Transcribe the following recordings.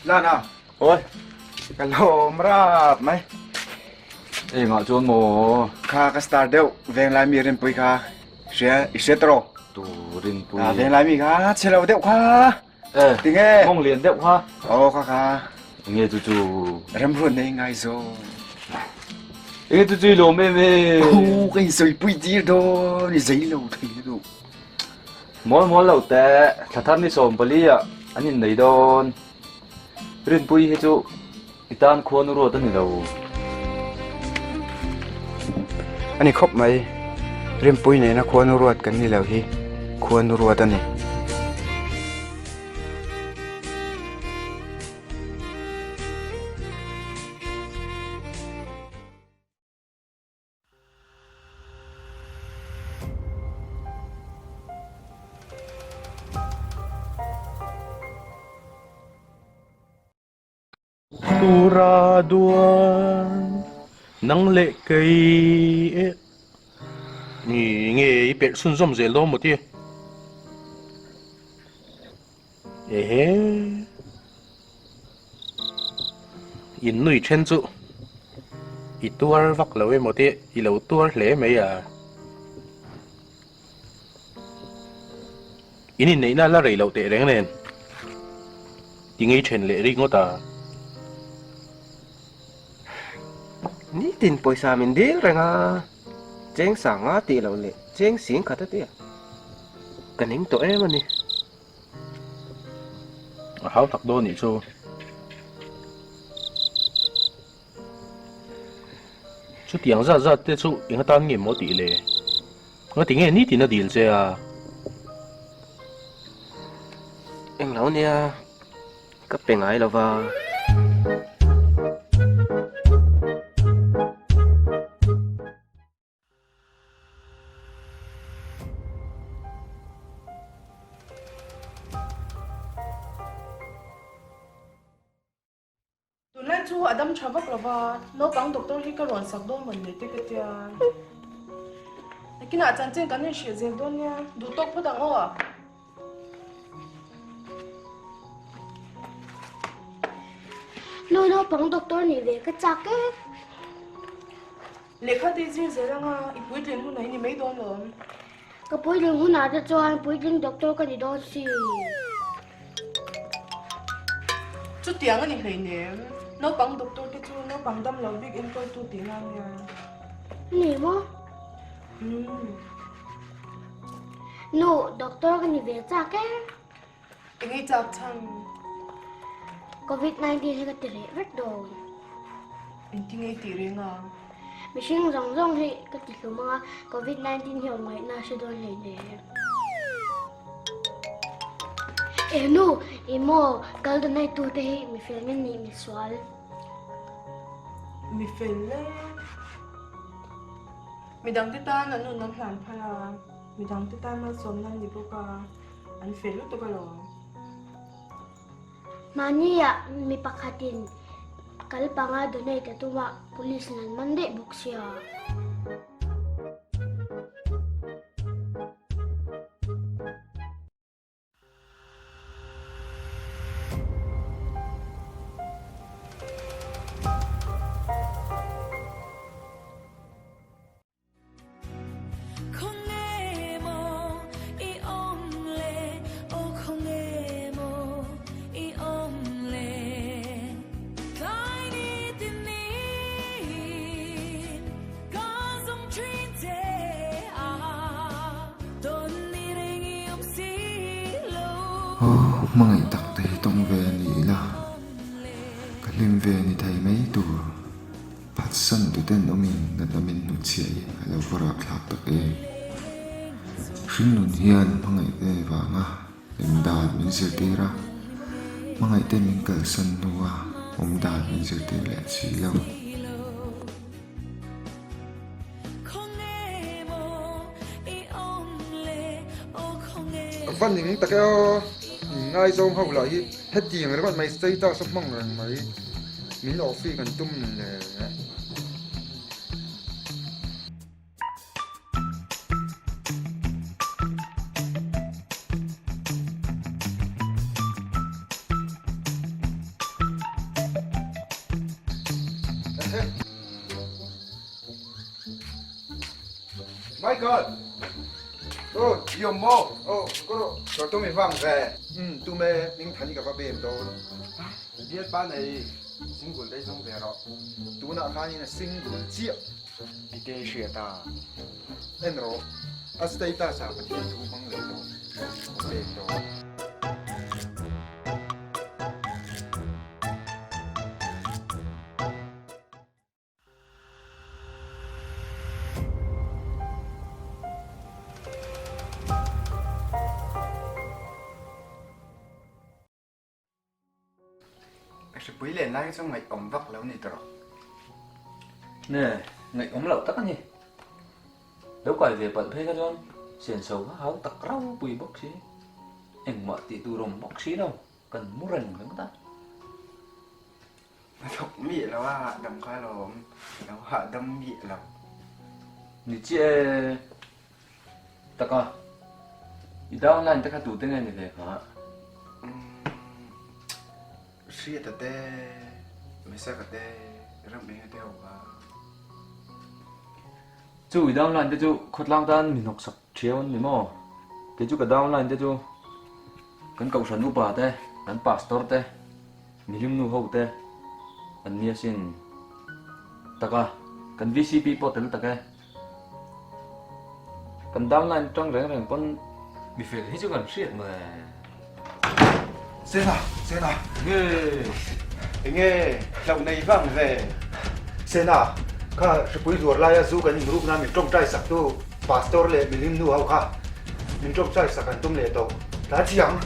Lan à? Ôi, cái lô mrap mấy? ê ngọ chuan mồ. Kha cái star deuh, veng lai mi rin pui kha, sẽ tro. Tù rin pui. À veng lai mi kha, chơi lâu deuh kha. Ê, Tiếng nghe. mong liền đeo ha. Kha. Nghe chú chú. Ram ruột này ngay rồi. Nghe chú chú lô mê mê. Cái sợi pui gì đó, đi giấy lâu thấy đâu. Món lâu tệ, thật thân đi xồm bali à, anh nhìn thấy đòn. Rin pui hết chú, itan khuôn ruột anh đâu. Anh khóc mày, rim pui này nó khuôn ruột cái này là gì? Khuôn ruột anh này. tu ra duan nang lệ cây ni nghe biệt xuân rôm dễ lo một tí in nuôi chen chu ít tuar vắc lâu một tí ít lâu tuar lẽ mấy à in này na la rầy lâu tệ reng nên tiếng ấy chen lệ đi ngó ta ni tin poisa min dil renga cheng sanga ti lo le cheng sing khata ti kaning to em ani háo thật đô nhỉ chú chú tiếng ra tê chú những tan nghiệm một tỷ lệ nó tiếng nghe nít thì nó điền xe à anh lão nia cấp bề ngại là vào chú L.D.M Tv là ba nó bằng doctor hi cái loạn sắc đôi mình để cái tia cái nào chân chân cái này sẽ dễ đôi nha đủ tốt phải đằng à nó bằng doctor này về cái chắc ấy lệ khát đi gì dễ đằng à ít buổi liền hôm nay ni mấy đôi nữa cái buổi liền hôm nào cho anh buổi liền doctor cái gì đó xí chút tiếng anh thấy nè nó bằng doctor cái chú nó bằng đâm lòng biết em coi tu tiếng anh nha nè mà nó doctor cái gì về chắc ấy anh ấy chắc chắn COVID-19 hay cái tỷ lệ rất đồ anh tiếng ấy tỷ riêng à mình xin rong thì cái tỷ lệ mà COVID-19 hiểu mấy na sẽ đôi này nè nó imo kalau tu naik tu teh mi filmin ni mi soal mi phèn lên mi đăng tới ta nó nó làm phải à mi đăng tới ta mà sống năng đi bốc à anh phèn lúc tôi cái lo mani ya mi pakatin kalau panga tu naik tu mak polis nan mande buksia Mga itak tayo itong nila. Kalim ni tayo may ito. Patsan to ten omin na namin nutsiyay. Alaw para klak tak eh. Rinun hian mga ite ba nga. em đàn mình sẽ tì ra mà ngày tên mình cỡ sân hùa ông đàn mình sẽ tì lẹ xí lâu văn thì ta kêu ngay dòng hậu lại hết tiền rồi bạn mày xây tao sắp mong rồi mày mình ở phi gần tum này Michael, oh, yêu mô, oh, có tôi mình vang về, tụi mày mình thấy cái vấn đề đó biết ban này sinh cuốn đây xong về rồi, tụi nó khai là sinh của chia bị tê sửa ta, em rồi stay ta sao mà thiên thu mong lời đó về đó sẽ bấy lên lại xong ngày ống vắt lâu này rồi, nè ngày ống lẩu tắc nhỉ đâu phải về bận phê cái con xiên sầu háo tắc rau bùi bốc xí em mở tị tu rồng bốc xí đâu cần mua rừng nữa ta nó thục mị làว่าđâm khai lòm, nó hạ đâm mị là, nị chia tắc à ít đâu là tắc tụ tên này về hả sửa ta tê, mấy sao cái tê, rất mấy cái tê hậu à, chú ít đâu là chú khốt lang tan mình học sập chiếu mình mò cái chú cái đâu là chú cần cầu sản upa tê cần pastor tê mình lim nu hậu tê cần nia xin tắc à cần VCP pot tê tắc à cần đâu là trong reng con bị phê hết chú cần sửa mà xem nào, nghe, lòng này vang về, xem nào, cả sẽ bấy ruột lại du cái những lúc nào mình trông trai sắc tu, pastor lệ mình lim nu hậu cả, mình trông trai sắc anh tum lệ đâu, lá chiang.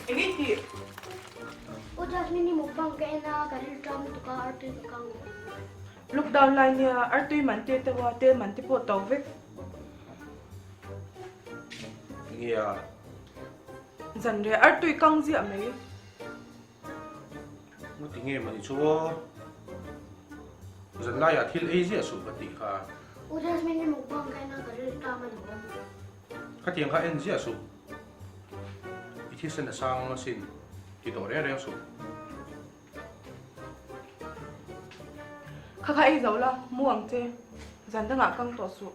Ini ti. Udah mini mukbang kayak na karir drama tuh arti kang. Lockdown line ya, artui mante te wa te mante po tawik. nghe Dần re artui kang gì mấy? nó tiếng nghe mà đi chúa dân lại à thiên ấy gì sụp bát tị kha Udah mini mukbang kayak na karir drama tuh. khát tiếng khát en gì sụp ít thiết sinh là sang nó xin thì tổ rẽ sụp Kakak ấy giấu là muang te. Dần đang ngã kang to su.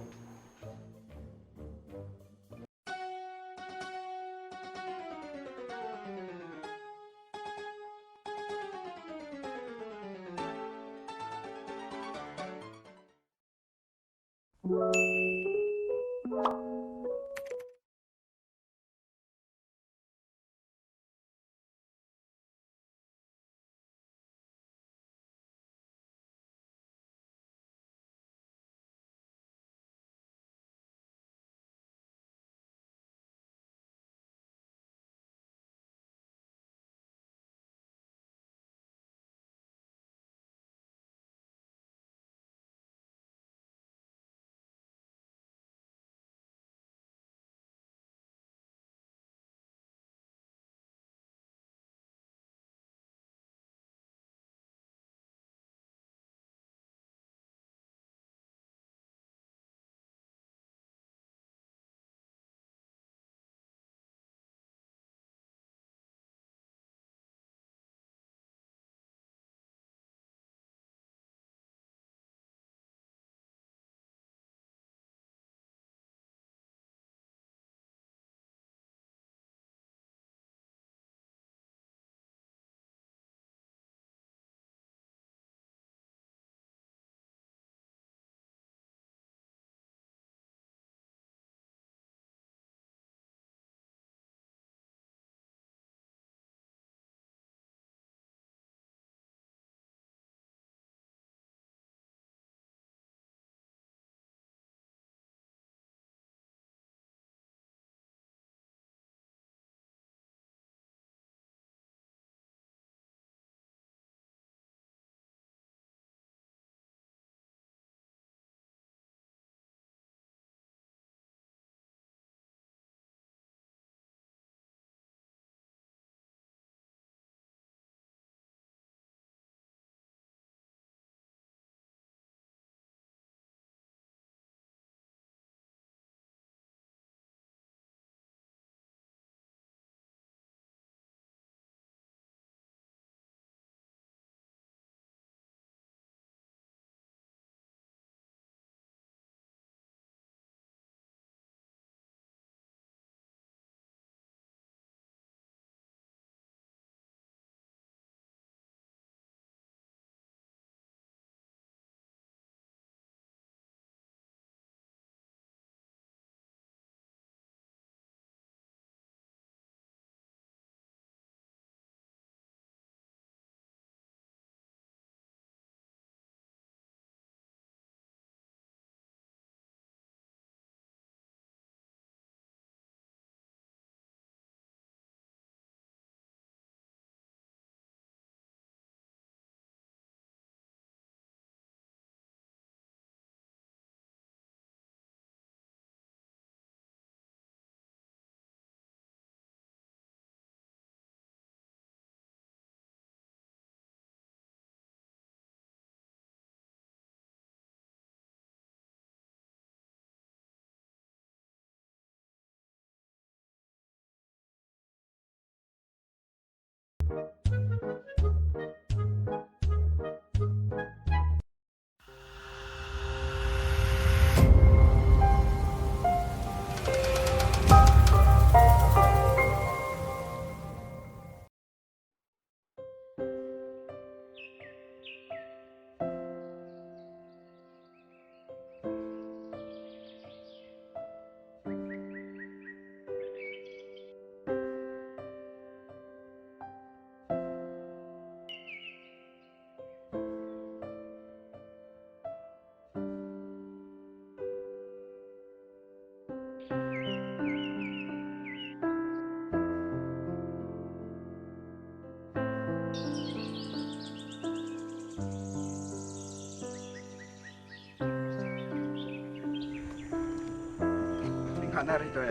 ngã na rồi tôi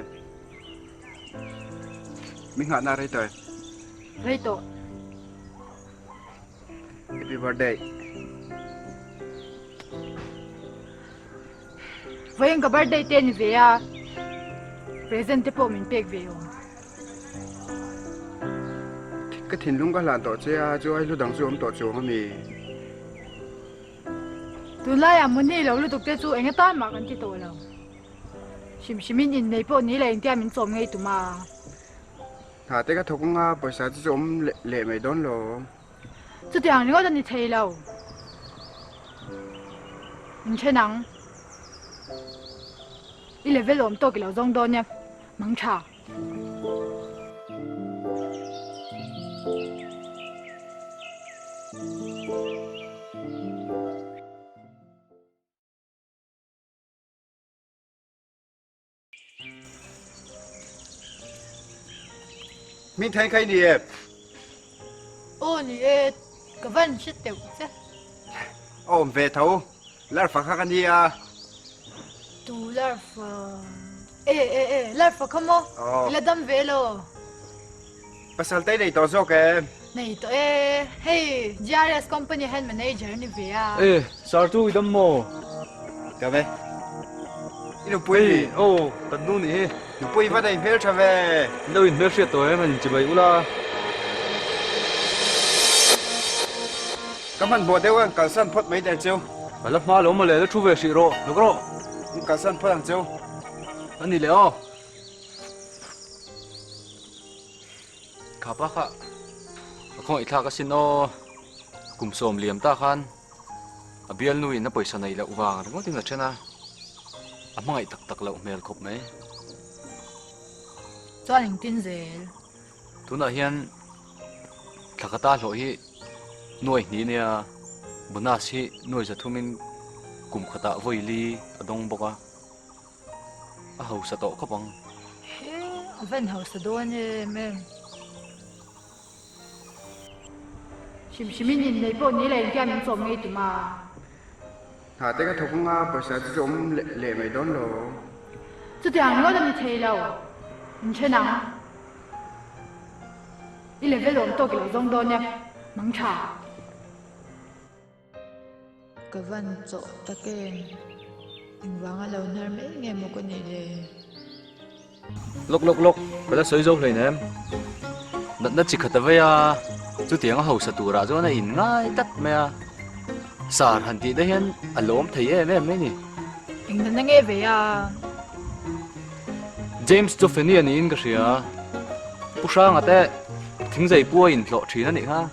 mình ngã na rồi tôi Rây tổ happy birthday Với anh có birthday tên về à Present thì bộ mình bèc về không cái thìn lung cái làn tổ chơi cho ai lúc đằng sau tổ chuồng hả mi Tôi lại à muốn đi lâu lúc tục tế chú anh ta mà cần chỉ tổ lâu Xìm mình nhìn này bộ ní là anh ta mình trộm ngay tụi mà thà tới cái thục nga bữa sáng cho ông lệ mày đón lo Chú tiếng này có thân thì thầy lâu Mình chơi nắng Đi lấy về lộm tôi cái lâu dông đô nha Mắng trả mình thấy cái gì Ô nì ê Cái vấn shit tiểu chứ ôm về thấu lát phải khác gì à Tu lát phở Ê lát phở không mô Là đâm về lô pasal tay này tao cho cái Này tụi ê Hey GRS company head manager nì về à Ê, sao chú idam mô cái về nó bùi Ê, ô, tận nu nè nó bùi vào đây về cho về Đâu in bếp xuyệt tối mình chỉ bày ula các bạn bộ đều ăn cà san phốt mấy đợt chiều Mà lắp má lỗ mà lẽ nó chú về xị rộ, được rồi cà san phốt ăn chiều Anh đi lẽ ô Khá bác ạ Không ít thác xin ô Cùng xồm liềm ta khan À biel nuôi nó bởi sẵn này lậu vàng đúng không tìm là trên à À mà ngại tắc tắc lậu mèl khúc mấy Cho anh tin dễ Tuna hian Thakata lỗ hi Nuôi ní nè Buna si nuôi za thumin Cùng khá tạ vui li Ở đông bốc à À hầu sa tổ khắp bằng Vẫn hầu sa đô nè mẹ Xìm nhìn này bộ ní là anh ta mình trộm ngay tụi mà thà tới cái thục nga bữa sáng cho ông lệ mày đón lo Chú tiếng này có thân thì thầy lâu Mình chơi nắng Đi lấy về lộm tôi cái lâu dông đô nha Mắng trả Cái văn chỗ ta kênh Anh vắng ở lâu nở mấy nghe một con này để Lúc Bà đã sới dâu lên em Nó chỉ khát về à Chú tiếng hầu sa tù ra cho nó in ngay tắt mẹ Sar hẳn tí đó hiên L.D.M thấy em mấy nè Anh đã nghe về à James Stoffany anh in cái gì à Bố sang à tê Thính dày bua in lộ trí nó nè ha